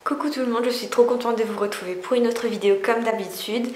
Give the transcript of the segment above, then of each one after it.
Coucou tout le monde, je suis trop contente de vous retrouver pour une autre vidéo comme d'habitude.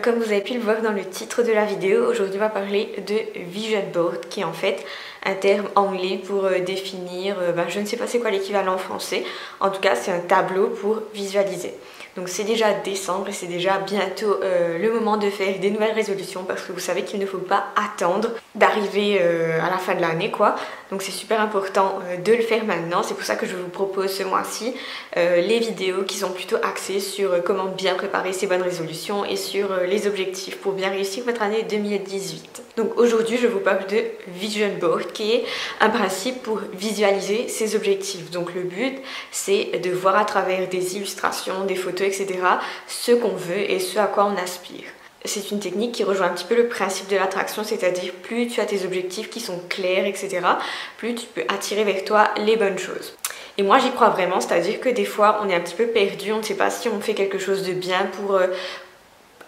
Comme vous avez pu le voir dans le titre de la vidéo, aujourd'hui on va parler de vision board qui est en fait un terme anglais pour définir, je ne sais pas c'est quoi l'équivalent français, en tout cas c'est un tableau pour visualiser. Donc c'est déjà décembre et c'est déjà bientôt le moment de faire des nouvelles résolutions parce que vous savez qu'il ne faut pas attendre d'arriver à la fin de l'année quoi. Donc c'est super important de le faire maintenant, c'est pour ça que je vous propose ce mois-ci les vidéos qui sont plutôt axées sur comment bien préparer ses bonnes résolutions et sur les objectifs pour bien réussir votre année 2018. Donc aujourd'hui je vous parle de vision board qui est un principe pour visualiser ses objectifs. Donc le but c'est de voir à travers des illustrations, des photos, etc. ce qu'on veut et ce à quoi on aspire. C'est une technique qui rejoint un petit peu le principe de l'attraction, c'est-à-dire plus tu as tes objectifs qui sont clairs, etc., plus tu peux attirer vers toi les bonnes choses. Et moi j'y crois vraiment, c'est-à-dire que des fois on est un petit peu perdu, on ne sait pas si on fait quelque chose de bien pour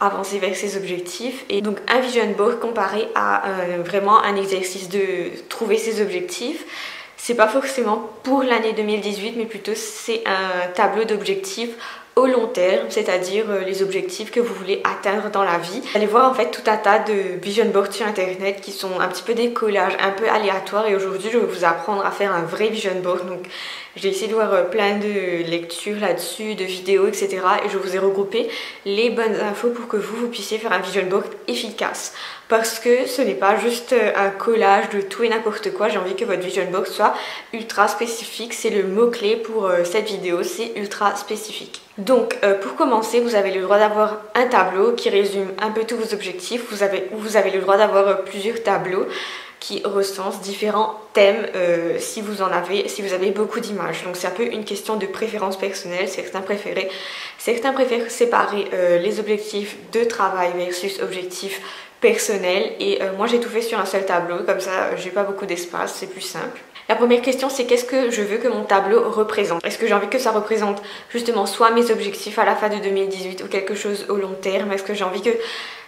avancer vers ses objectifs. Et donc un vision board comparé à vraiment un exercice de trouver ses objectifs, c'est pas forcément pour l'année 2018 mais plutôt c'est un tableau d'objectifs au long terme, c'est-à-dire les objectifs que vous voulez atteindre dans la vie. Vous allez voir en fait tout un tas de vision boards sur internet qui sont un petit peu des collages un peu aléatoires et aujourd'hui je vais vous apprendre à faire un vrai vision board. Donc j'ai essayé de voir plein de lectures là-dessus, de vidéos, etc. et je vous ai regroupé les bonnes infos pour que vous puissiez faire un vision board efficace. Parce que ce n'est pas juste un collage de tout et n'importe quoi, j'ai envie que votre vision board soit ultra spécifique, c'est le mot-clé pour cette vidéo, c'est ultra spécifique. Donc pour commencer, vous avez le droit d'avoir un tableau qui résume un peu tous vos objectifs, vous avez le droit d'avoir plusieurs tableaux qui recensent différents thèmes si vous avez beaucoup d'images. Donc c'est un peu une question de préférence personnelle, certains préfèrent séparer les objectifs de travail versus objectifs personnels et moi j'ai tout fait sur un seul tableau, comme ça j'ai pas beaucoup d'espace, c'est plus simple. La première question c'est qu'est-ce que je veux que mon tableau représente? Est-ce que j'ai envie que ça représente justement soit mes objectifs à la fin de 2018 ou quelque chose au long terme? Est-ce que j'ai envie que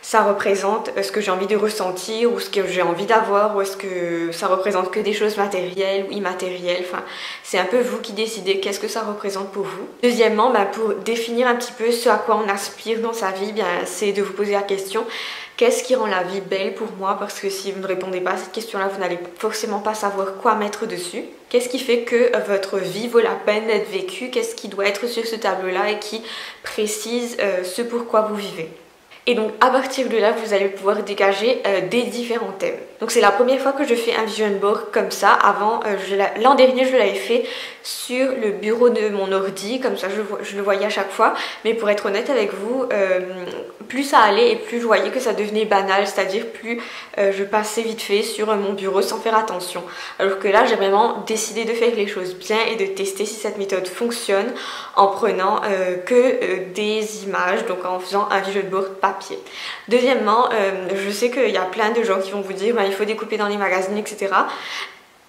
ça représente ce que j'ai envie de ressentir ou ce que j'ai envie d'avoir, ou est-ce que ça représente que des choses matérielles ou immatérielles? Enfin, c'est un peu vous qui décidez qu'est-ce que ça représente pour vous. Deuxièmement, pour définir un petit peu ce à quoi on aspire dans sa vie, c'est de vous poser la question qu'est-ce qui rend la vie belle pour moi? Parce que si vous ne répondez pas à cette question-là, vous n'allez forcément pas savoir quoi mettre dessus. Qu'est-ce qui fait que votre vie vaut la peine d'être vécue? Qu'est-ce qui doit être sur ce tableau-là et qui précise ce pourquoi vous vivez? Et donc à partir de là, vous allez pouvoir dégager des différents thèmes. Donc c'est la première fois que je fais un vision board comme ça. Avant, l'an dernier, je l'avais fait sur le bureau de mon ordi, comme ça je le voyais à chaque fois. Mais pour être honnête avec vous, plus ça allait et plus je voyais que ça devenait banal, c'est-à-dire plus je passais vite fait sur mon bureau sans faire attention. Alors que là, j'ai vraiment décidé de faire les choses bien et de tester si cette méthode fonctionne en prenant que des images, donc en faisant un vision board papier. Deuxièmement, je sais qu'il y a plein de gens qui vont vous dire il faut découper dans les magazines, etc.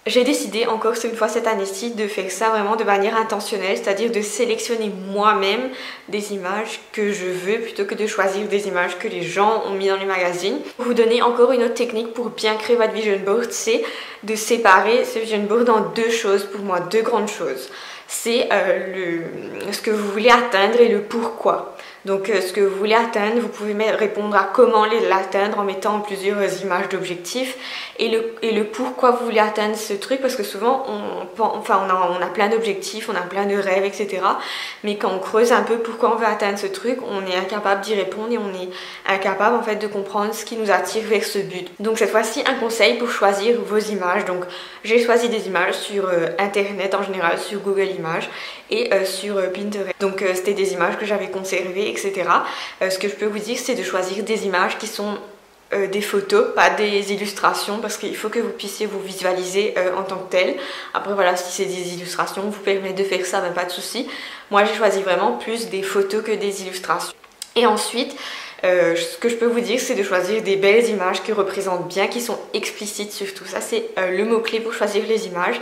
J'ai décidé encore une fois cette année-ci de faire ça vraiment de manière intentionnelle, c'est-à-dire de sélectionner moi-même des images que je veux plutôt que de choisir des images que les gens ont mis dans les magazines. Pour vous donner encore une autre technique pour bien créer votre vision board, c'est de séparer ce vision board en deux choses, pour moi, deux grandes choses. C'est ce que vous voulez atteindre et le pourquoi. Donc ce que vous voulez atteindre, vous pouvez répondre à comment l'atteindre en mettant plusieurs images d'objectifs et le pourquoi vous voulez atteindre ce truc, parce que souvent on a plein d'objectifs, on a plein de rêves, etc. Mais quand on creuse un peu pourquoi on veut atteindre ce truc, on est incapable d'y répondre et on est incapable en fait de comprendre ce qui nous attire vers ce but. Donc cette fois-ci un conseil pour choisir vos images. Donc j'ai choisi des images sur internet en général, sur Google Images et sur Pinterest. Donc c'était des images que j'avais conservées, etc. Ce que je peux vous dire, c'est de choisir des images qui sont des photos, pas des illustrations, parce qu'il faut que vous puissiez vous visualiser en tant que tel. Après voilà, si c'est des illustrations, vous permet de faire ça, pas de souci. Moi j'ai choisi vraiment plus des photos que des illustrations. Et ensuite, Ce que je peux vous dire, c'est de choisir des belles images qui représentent bien, qui sont explicites surtout. Ça, c'est le mot-clé pour choisir les images.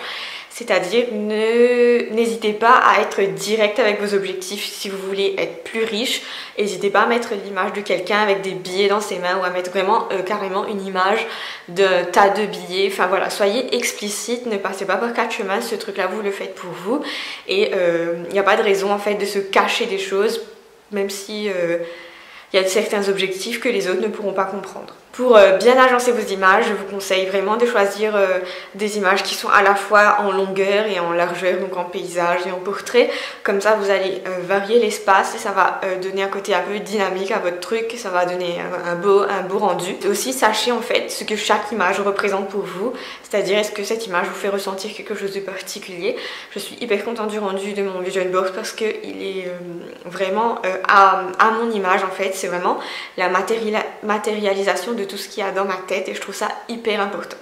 C'est-à-dire, n'hésitez pas à être direct avec vos objectifs. Si vous voulez être plus riche, n'hésitez pas à mettre l'image de quelqu'un avec des billets dans ses mains ou à mettre vraiment carrément une image d'un tas de billets. Enfin voilà, soyez explicite, ne passez pas par quatre chemins. Ce truc-là, vous le faites pour vous. Et il n'y a pas de raison en fait de se cacher des choses, même si il y a certains objectifs que les autres ne pourront pas comprendre. Pour bien agencer vos images, je vous conseille vraiment de choisir des images qui sont à la fois en longueur et en largeur, donc en paysage et en portrait. Comme ça, vous allez varier l'espace et ça va donner un côté un peu dynamique à votre truc, ça va donner un beau rendu. Et aussi, sachez en fait ce que chaque image représente pour vous, c'est-à-dire est-ce que cette image vous fait ressentir quelque chose de particulier. Je suis hyper contente du rendu de mon vision board parce qu'il est vraiment à mon image en fait. C'est vraiment la matérialisation de tout ce qu'il y a dans ma tête et je trouve ça hyper important.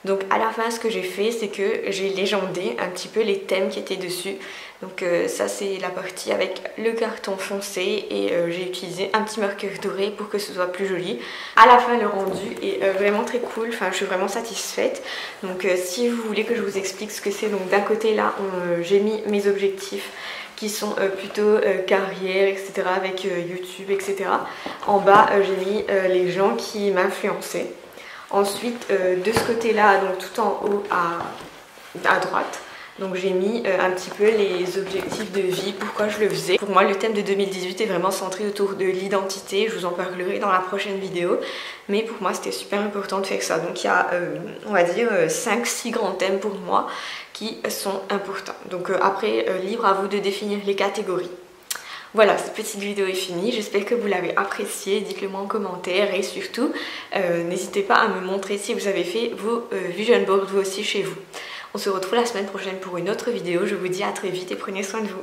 Donc à la fin, ce que j'ai fait, c'est que j'ai légendé un petit peu les thèmes qui étaient dessus. Donc ça, c'est la partie avec le carton foncé et j'ai utilisé un petit marqueur doré pour que ce soit plus joli. À la fin, le rendu est vraiment très cool, enfin je suis vraiment satisfaite. Donc si vous voulez que je vous explique ce que c'est, donc d'un côté là, j'ai mis mes objectifs qui sont plutôt carrière, etc. avec YouTube, etc. En bas, j'ai mis les gens qui m'influençaient. Ensuite, de ce côté-là, donc tout en haut à droite, donc j'ai mis un petit peu les objectifs de vie, pourquoi je le faisais. Pour moi, le thème de 2018 est vraiment centré autour de l'identité, je vous en parlerai dans la prochaine vidéo. Mais pour moi, c'était super important de faire ça. Donc il y a, on va dire, 5-6 grands thèmes pour moi qui sont importants. Donc après, libre à vous de définir les catégories. Voilà, cette petite vidéo est finie, j'espère que vous l'avez appréciée, dites-le moi en commentaire et surtout, n'hésitez pas à me montrer si vous avez fait vos vision boards vous aussi chez vous. On se retrouve la semaine prochaine pour une autre vidéo, je vous dis à très vite et prenez soin de vous.